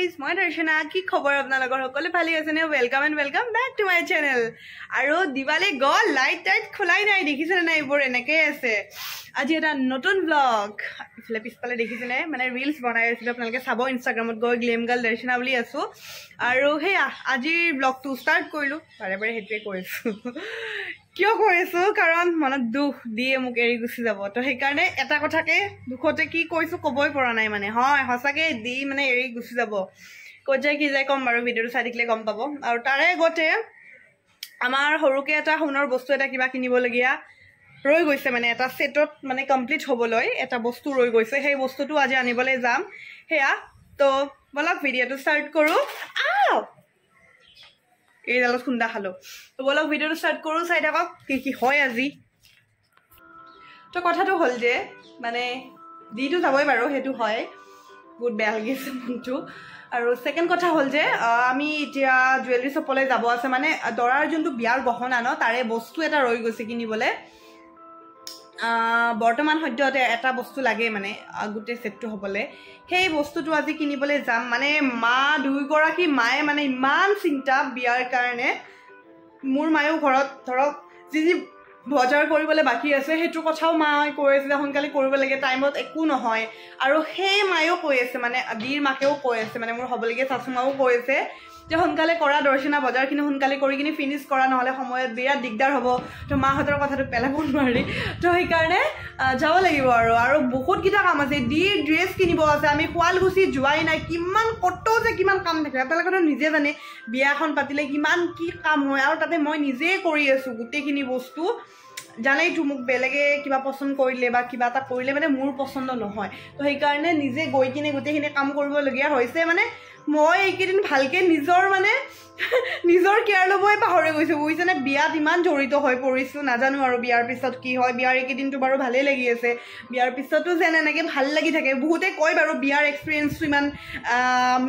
guys, মই দৰ্শনা কি খবৰ আপোনালোকৰ সকলো ভালে আছে নে welcome and welcome back to my channel আৰু দিৱালী গল লাইট টাইট খোলাই নাই দেখিছেনে নাই বৰ এনেকৈ আছে আজি এটা নতুন ব্লগ ইফালে পিছফালে দেখিছেনে মানে ৰিলস বনাই আছিল আপোনালোকে চাব ইনষ্টাগ্ৰামত গৈ গ্লেম গাৰ্ল দৰ্শনা বুলি আছো আৰু হেয়া আজিৰ ব্লগটো ষ্টাৰ্ট কৰিলো বাৰে বাৰে হেতুৱে কৰিছো কিয় কৈছো কাৰণ মনত দুখ দিয়ে মোক এৰি গুছি যাব তো সেই কাৰণে এটা কথাকে দুখতে কি কৈছো কবই পৰা নাই মানে হয় হসাকে দি মানে এৰি গুছি যাব কজাই কি যায় কম বাৰু ভিডিওটো চাই দিলে গম পাব আৰু তাৰে গতে আমাৰ হৰুকে এটা সোণৰ বস্তু এটা কিবা কিনিব লগিয়া ৰৈ গৈছে মানে এটা সেটত মানে কমপ্লিট হবলৈ এটা বস্তু ৰৈ গৈছে সেই বস্তুটো আজি আনিবলৈ যাম হেয়া তো বলক ভিডিওটো স্টাৰ্ট কৰো আও এই দালত খুন্দা খালো তো বলক ভিডিওটো স্টার্ট করো চাই থাকক কি হয় আজি তো কথাটো হল যে মানে দিটো যাবই বাৰু হেতু হয় বহুত বেয়া লাগিছে মনটো আৰু সেকেন্ড কথা হল যে আমি এতিয়া জুৱেলাৰী শ্বপলৈ যাব আছে মানে দৰাৰ যোনটো বিয়াৰ গহনা ন তাৰে বস্তু এটা ৰৈ গৈছে কিনিবলে বৰ্তমান সদ্যতে এটা বস্তু লাগে মানে গুটে সেটটো হবলে সেই বস্তুটো আজি কিনিবলে যাম মানে মা দুই গৰাকী মায়ে মানে ইমান চিন্তা বিয়াৰ কাৰণে মোৰ মায়ো ঘৰত ধৰক যি বজাৰ কৰিবলৈ বাকি আছে হেতু কথাও মাই কৈ আছে হনকালি কৰিব লাগে টাইমত একো নহয় আৰু সেই মায়ো কৈ আছে মানে দিৰ মাকেও কৈ আছে মানে মোৰ হবলগে সাসুমাও কৈ আছে যে হনকালে কৰা দৰ্শনা বজাৰখিনি হনকালে কৰি কিনি ফিনিশ কৰা নহলে সময়ত বিয়া দিগদাৰ হ'ব তো মাহতৰ কথাটো পেলাব নোৱাৰি তো সেই কাৰণে যাব লাগিব আৰু বহুত কিটা কাম আছে দি ড্ৰেছ কিনিব আছে আমি কোৱালগুছি জুৱাই নাই কিমান কটো যে কিমান কাম থাকে আপোনালোকে নিজে জানে বিয়াখন পাতিলে কিমান কি কাম হয় আৰু তাতে মই নিজে কৰি আছো গুটেখিনি বস্তু জানাই তো মোক বেলেগে কিবা পছন্দ কৰিলে বা কিবা এটা কৰিলে মানে মোৰ পছন্দ নহয় তো সেই কাৰণে নিজে গৈ কিনে গুটেখিনি কাম কৰিব লগিয়া হৈছে মানে মই এইকেদিন ভালকে নিজৰ মানে নিজৰ কেয়াৰ লবই পাহৰি গৈছো বুইছনে বিয়াত ইমান জড়িত হৈ পৰিছো নাজানো আৰু বিয়াৰ পিছত কি হয় বিয়াৰ এইকেদিনটো বাৰু ভালে লাগি আছে বিয়াৰ পিছতো যেন এনেকে ভাল লাগি থাকে বহুতে কয় বাৰু বিয়াৰ এক্সপেৰিয়েন্সটো ইমান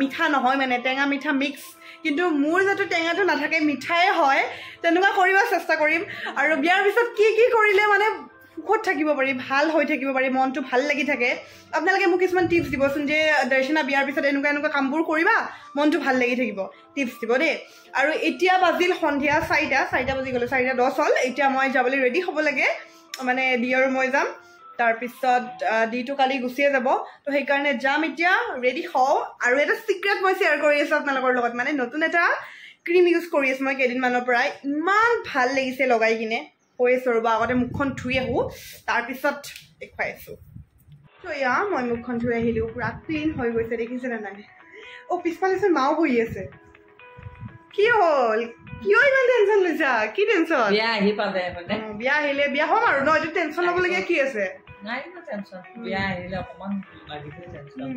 মিঠা নহয় মানে টেঙা মিঠা মিক্স কিন্তু মোৰ যেটো টেঙাটো নাথাকে মিঠাই হয় তেনেকুৱা কৰিব চেষ্টা কৰিম আৰু বিয়াৰ পিছত কি কৰিলে মানে সুখত থাকিব পাৰি ভাল হৈ থাকিব পাৰি মনটো ভাল লাগি থাকে আপোনালোকে মোক কিছুমান টিপছ দিবচোন যে দৰ্শনা বিয়াৰ পিছত এনেকুৱা কামবোৰ কৰিবা মনটো ভাল লাগি থাকিব টিপছ দিব দেই আৰু এতিয়া বাজিল সন্ধিয়া 4টা বাজি গলে 4:10 হল এতিয়া মই যাবলৈ ৰেডি হ'ব লাগে মানে দিয়ৰ মই যাম তাৰ পিছত দিটো কালি গুছিয়ে যাব তো সেই কাৰণে যাম এতিয়া ৰেডি হও আৰু এটা সিক্ৰেট মই শেয়াৰ কৰি আছো আপোনালোকৰ লগত মানে নতুন এটা ক্ৰীম ইউজ কৰি আছো মই কেদিন মানৰ পৰা ইমান ভাল লাগিছে লগাই কিনে হৈ সৰবা আগতে মুখখন ধুই আহো তাৰ পিছত দেখাই আছো তো ইয়া মই মুখখন ধুই আহিলো পুৰা ক্লিন হৈ গৈছে দেখিছে না নাই ও পিছফালে মাও বহি আছে কি হল কিয় ইমান টেনচন লৈছা কি টেনচন বিয়া আহি পালে মানে বিয়া আহিলে বিয়া হম আৰু ন এইটো টেনচন ল'ব লগিয়া কি আছে নাই না টেনচন বিয়া আহিলে অকমান লাগিছে টেনচন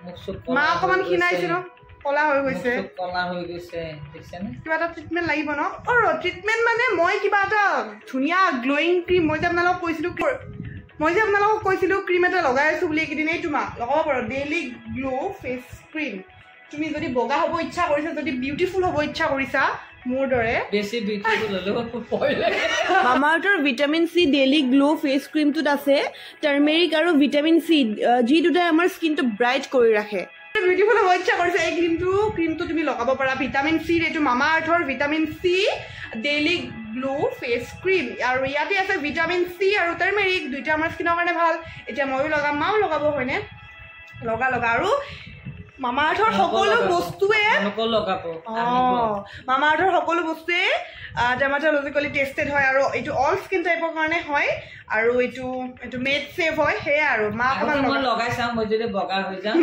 মুখ মা অকমান খিনাইছে ন কলা হৈ গৈছে দেখছেনে কিবা এটা ট্ৰিটমেন্ট লাগিব ন আৰু ট্ৰিটমেন্ট মানে মই কিবা এটা ধুনিয়া গ্লোইং ক্ৰীম মই যে আপোনালোকক কৈছিলো ক্ৰীম এটা লগাই আছো বুলি এইকেইদিনেই তোমাক লগাব পাৰো ডেইলি গ্লো ফেচ ক্ৰীম তুমি যদি বগা হ'ব ইচ্ছা কৰিছা যদি বিউটিফুল হ'ব ইচ্ছা কৰিছা মোৰ দৰে বেছি বিউটিফুল হলো পয়লে মামাআৰ্থৰ ভিটামিন সি ডেইলি গ্লো ফেচ ক্ৰীমটোত আছে টাৰ্মেৰিক আৰু ভিটামিন সি যি দুটাই আমাৰ স্কিনটো ব্ৰাইট কৰি ৰাখে বিউটিফুল হ'ব ইচ্ছা কৰিছে এই ক্ৰীমটো তুমি লগাব পাৰা ভিটামিন সি এইটো মামাআৰ্থৰ ভিটামিন সি ডেইলি গ্লো ফেচ ক্ৰীম আৰু ইয়াতে আছে ভিটামিন সি আৰু টাৰ্মেৰিক দুইটা আমাৰ স্কিনৰ কাৰণে ভাল এতিয়া ময়ো লগাম মাও লগাব হয়নে লগা আৰু মামাআৰ্থৰ সকলো বস্তুৱে লগাব মামাআৰ্থৰ সকলো বস্তুৱে ডাৰ্মাটোলজিক্যালি টেষ্টেড হয় আৰু এইটো অল স্কিন টাইপৰ কাৰণে হয় আৰু এইটো মেড সেভ হয় হে আৰু মা অকমান লগাই চাম মই যদি বগা হৈ যাম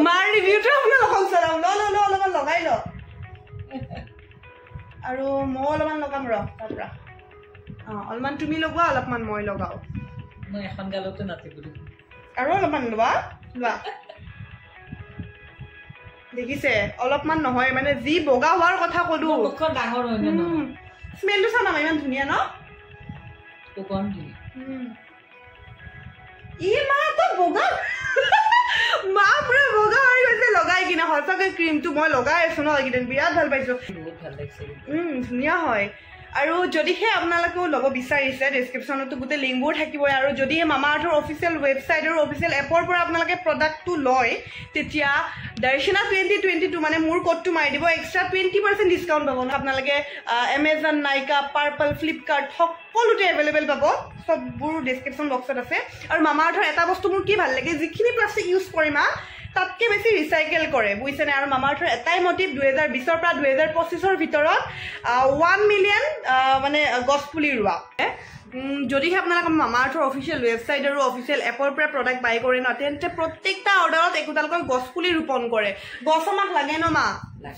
মাৰ ৰিভিউটো আপোনাৰ লগাম চাম অলপমান লগাই ল আৰু মই অলপমান লগাম তাৰপৰা অলপমান তুমি লগোৱা অলপমান মই লগাও মই এখন গালতে নাথাকিব আৰু অলপমান লোৱা দেখিছে অলপমান নহয় মানে যি বগা হোৱাৰ কথা কলো মুখখন ডাঙৰ হৈ ন স্মেলটো চানা ইমান ধুনিয়া ন কোকন দি ই মা তো বগা মা পুৰা বগা হৈ গৈছে লগাই কিনে সঁচাকে ক্ৰীমটো মই লগাই আছো ন এইকেইদিন বিৰাট ভাল পাইছো বহুত ভাল লাগিছে ধুনিয়া হয় আৰু যদিহে আপোনালোকেও ল'ব বিচাৰিছে ডেছক্ৰিপশ্যনতো গোটেই লিংকবোৰ থাকিবই আৰু যদিহে মামা আৰ্থৰ অফিচিয়েল ৱেবছাইট আৰু অফিচিয়েল এপৰ পৰা আপোনালোকে প্ৰডাক্টটো লয় তেতিয়া দৰ্শনা 2022 মানে মোৰ কোডটো মাৰি দিব এক্সট্ৰা 20% ডিছকাউণ্ট পাব আপোনালোকে এমেজন নাইকা পাৰ্পল ফ্লিপকাৰ্ট সকলোতে এভেইলেবল পাব সববোৰ ডেছক্ৰিপশ্যন বক্সত আছে আৰু মামা আৰ্থৰ এটা বস্তু মোৰ কি ভাল লাগে যিখিনি প্লাষ্টিক ইউজ কৰিম তাতকে বেছি ৰিচাইকেল কৰে বুজিছেনে আৰু মামা আৰ্থৰ এটাই মটিভ 2020 পৰা 2025 ভিতৰত 1 মিলিয়ন মানে গছপুলি ৰোৱা যদিহে আপোনালোকে মামা আৰ্থৰ অফিচিয়েল ৱেবছাইট আৰু অফিচিয়েল এপৰ পৰা প্ৰডাক্ট বাই কৰে ন তেন্তে প্ৰত্যেকটা অৰ্ডাৰত একোটালকৈ গছপুলি ৰোপণ কৰে গছ আমাক লাগে ন মা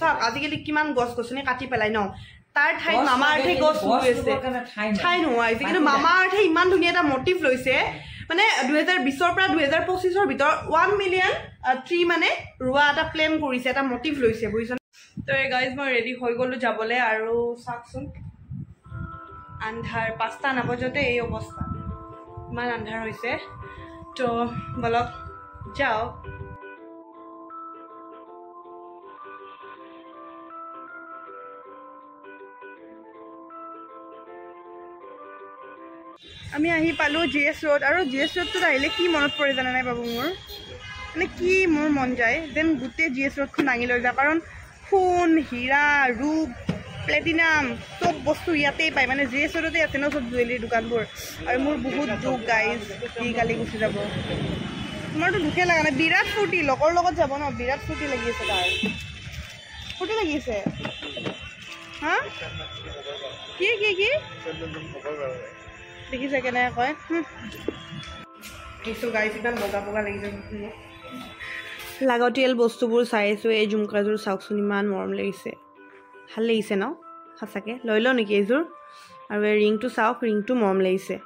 চাওক আজিকালি কিমান গছ গছনি কাটি পেলাই ন তাৰ ঠাইত মামা আৰ্থে গছ ৰুইছে ঠাই নোহোৱা কিন্তু মামা আৰ্থে ইমান ধুনীয়া এটা মটিভ লৈছে মানে 2020 পৰা 2025 ভিতৰত 1 মিলিয়ন ট্ৰী মানে ৰোৱা এটা প্লেন কৰিছে এটা মটিভ লৈছে বুজিছনে তো গাইজ মই ৰেডি হৈ গ'লো যাবলৈ আৰু চাওকচোন আন্ধাৰ 5টা নবজতে এই অৱস্থা ইমান আন্ধাৰ হৈছে তো বলক যাও আমি আহি পালোঁ GS ৰোড আৰু GS ৰোডটোত আহিলে কি মনত পৰে জানা নাই বাবু মোৰ মানে কি মোৰ মন যায় যেন গোটেই GS ৰোডখন দাঙি লৈ যায় কাৰণ সোণ হীৰা ৰূপ প্লেটিনাম সব বস্তু ইয়াতেই পায় মানে GS ৰোডতে আছে ন সব জুৱেলাৰী দোকানবোৰ আৰু মোৰ বহুত দুখ গাইজ দি কালি গুচি যাব তোমাৰতো দুখে লগা নাই বিৰাট ফূৰ্তি লগৰ লগত যাব ন বিৰাট ফূৰ্তি লাগি আছে তাৰ ফূৰ্তি লাগি আছে হা কি কি কি দেখিছে কেনেকৈ কয় কিছু গাড়ী ইমান বগা বগা লাগিছে লাগতিয়াল বস্তুবোৰ চাইছোঁ এই ঝুমকাযোৰ চাওকচোন ইমান মৰম লাগিছে ভাল লাগিছে ন সঁচাকৈ লৈ লওঁ নেকি এইযোৰ আৰু এই ৰিংটো চাওক ৰিংটো মৰম লাগিছে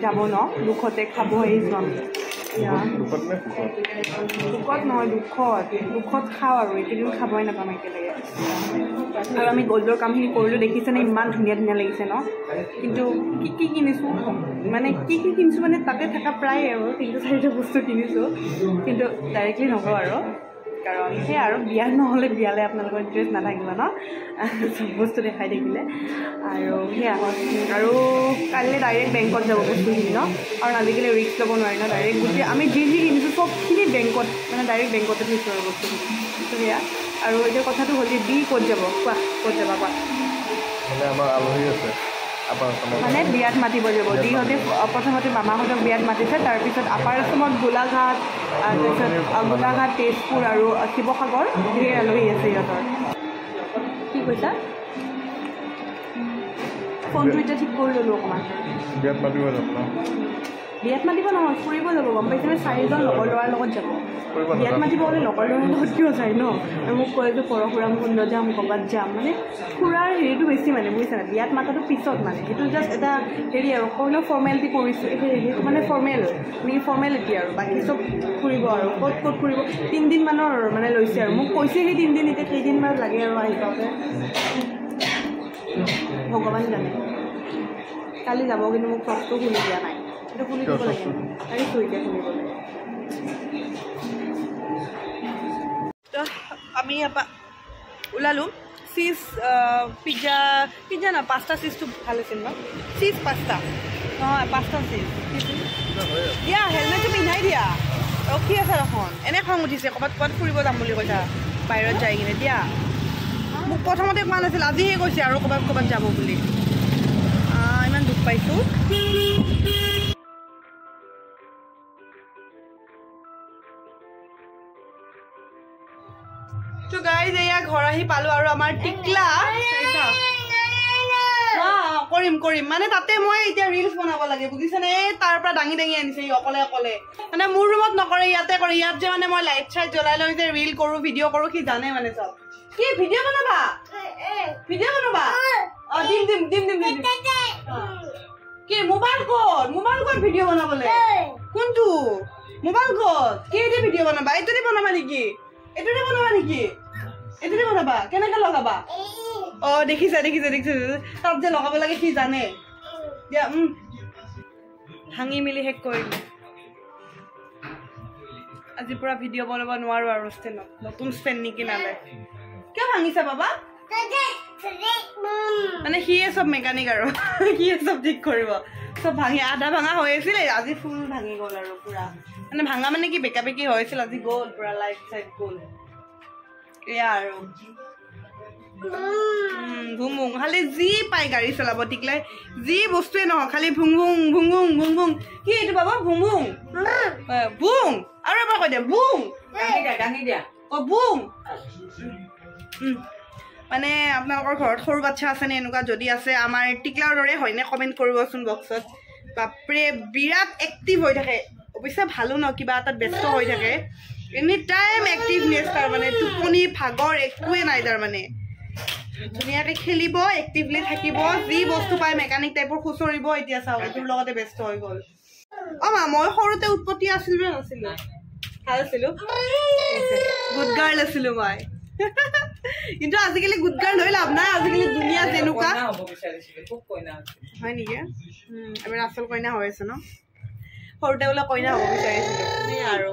যাব ন দুখতে খাব আহিছোঁ আমি দুখত নহয় দুখত খাওঁ আৰু এইকেইদিন খাবই নাপাম একেলগে আৰু আমি গ'ল্ডৰ কামখিনি কৰিলোঁ দেখিছেনে ইমান ধুনীয়া ধুনীয়া লাগিছে ন কিন্তু কি কিনিছোঁ মানে কি কিনিছোঁ মানে তাতে থকা প্ৰায় আৰু 3-4টা বস্তু কিনিছোঁ কিন্তু ডাইৰেক্টলি নকওঁ আৰু কাৰণ সেই আৰু বিয়া নহ'লে বিয়ালৈ আপোনালোকৰ ইণ্টাৰেষ্ট নাথাকিব ন চব বস্তু দেখাই থাকিলে আৰু সেয়া আৰু কাইলৈ ডাইৰেক্ট বেংকত যাব বস্তুখিনি ন কাৰণ আজিকালি ৰিস্ক ল'ব নোৱাৰি ন ডাইৰেক্ট গোটেই আমি যি কিনিছোঁ চবখিনি বেংকত মানে ডাইৰেক্ট বেংকতে থৈছোঁ আৰু বস্তুখিনি সেয়া আৰু এতিয়া কথাটো হ'ল যে বি ক'ত যাব কোৱা ক'ত যাবা কোৱা মানে আমাৰ আলহী আছে মানে বিয়াত মাতিব যাব যিহঁতে প্ৰথমতে মামাহঁতক বিয়াত মাতিছে তাৰপিছত আপাৰ আছামত গোলাঘাট তাৰপিছত গোলাঘাট তেজপুৰ আৰু শিৱসাগৰ ধেৰ আলহী আছে সিহঁতৰ কি কৈছা ফোনটো এতিয়া ঠিক কৰি ল'লোঁ অকণমান বিয়াত মাতিব নহয় ফুৰিব যাব গম পাইছেনে 4জন লগৰ ল'ৰাৰ লগত যাব বিয়াত মাতিব হ'লে লগৰ ল'ৰাৰ লগত কিয় যায় ন আৰু মোক কয় যে পৰশুৰাম কুণ্ড যাম ক'ৰবাত যাম মানে ফুৰাৰ হেৰিটো বেছি মানে বুজিছানে বিয়াত মাতাটো পিছত মানে সেইটো জাষ্ট এটা হেৰি আৰু ক'লেও ফৰ্মেলিটি কৰিছোঁ সেইটো মানে ফৰ্মেলিটি আৰু বাকী চব ফুৰিব আৰু ক'ত ফুৰিব 3 দিনমানৰ মানে লৈছে আৰু মোক কৈছে সেই 3 দিন এতিয়া কেইদিনমান লাগে আৰু আহি পাওঁতে ভগৱান জানে কালি যাব কিন্তু মোক চবটো খুলি দিয়া নাই এটা খুলি দিব লাগে পাৰিছোঁ এতিয়া খুলিবলৈ তো আমি ইয়াৰপৰা ওলালোঁ চিজ পিজ্জা না পাস্তা চিজটো ভাল আছিল ন চিজ পাস্তা নহয় পাস্তা চিজ দিয়া হেলমেটটো পিন্ধাই দিয়া ৰখি আছে এখন এনে খং উঠিছে ক'ৰবাত ফুৰিব যাম বুলি কৈছা বাহিৰত যাই কিনে দিয়া মোক প্ৰথমতে কোৱা নাছিল আজিহে কৈছে আৰু ক'ৰবাত যাব বুলি ইমান দুখ পাইছোঁ তো গাইজ এয়া ঘৰ আহি পালোঁ আৰু আমাৰ টিকলা কৰিম মানে তাতে মই এতিয়া ৰিলচ বনাব লাগে বুজিছেনে তাৰ পৰা দাঙি আনিছে ই অকলে মানে মোৰ ৰুমত নকৰে ইয়াতে কৰে ইয়াত যে মানে মই লাইট চাইট জ্বলাই লৈ যে ৰিল কৰোঁ ভিডিঅ' কৰোঁ সি জানে মানে চব কি ভিডিঅ' বনাবা দিম কি মোবাইল ক'ত ভিডিঅ' বনাবলৈ কোনটো মোবাইল ক'ত কিহেদি ভিডিঅ' বনাবা এইটোতে বনাবা নেকি এইটোতে বনাবা কেনেকৈ লগাবা দেখিছা তাত যে লগাব লাগে সি জানে দিয়া ভাঙি মেলি শেষ কৰিলোঁ আজিৰ পৰা ভিডিঅ' বনাব নোৱাৰোঁ আৰু ষ্টেণ্ডত নতুন ষ্টেণ্ড নিকিনালে কিয় ভাঙিছা বাবা মানে সিয়ে চব মেকানিক আৰু সিয়ে চব ঠিক কৰিব চব ভাঙি আধা ভাঙা হৈ আছিলে আজি ফুল ভাঙি গ'ল আৰু পুৰা মানে ভাঙা মানে কি বেকা বেকি হৈছিল আজি গ'ল পুৰা লাইট চাইট গ'ল এয়া আৰু ভুং ভুং খালি যি পাই গাড়ী চলাব টিকলাই যি বস্তুৱে নহয় খালি ভুং ভুং ভুং ভুং ভুং ভুং কি এইটো পাব ভুং ভুং ভুং আৰু এবাৰ কৈ দিয়া ভুং দাঙি দিয়া বুম মানে আপোনালোকৰ ঘৰত সৰু বাচ্চা আছেনে এনেকুৱা যদি আছে আমাৰ টিকলাৰ দৰে হয়নে কমেণ্ট কৰিবচোন বক্সত বাপৰে বিৰাট এক্টিভ হৈ থাকে অৱশ্যে ভালো ন কিবা এটাত ব্যস্ত হৈ থাকে এনি টাইম এক্টিভনেছ তাৰমানে টোপনি ভাগৰ একোৱে নাই তাৰমানে ধুনীয়াকৈ খেলিব এক্টিভলি থাকিব যি বস্তু পায় মেকানিক টাইপৰ খুচৰিব এতিয়া চাওক তোৰ লগতে ব্যস্ত হৈ গ'ল মা মই সৰুতে উৎপত্তি আছিল নে নাছিলোঁ ভাল আছিলোঁ গুড গাৰ্ল আছিলোঁ মই কিন্তু আজিকালি গুড গাৰ্ল হৈ লাভ নাই আজিকালি দুনিয়া যেনেকুৱা হয় নেকি এবাৰ আচল কইনা হৈ আছে ন সৰুতে বোলে কইনা হ'ব বিচাৰিছিলোঁ আৰু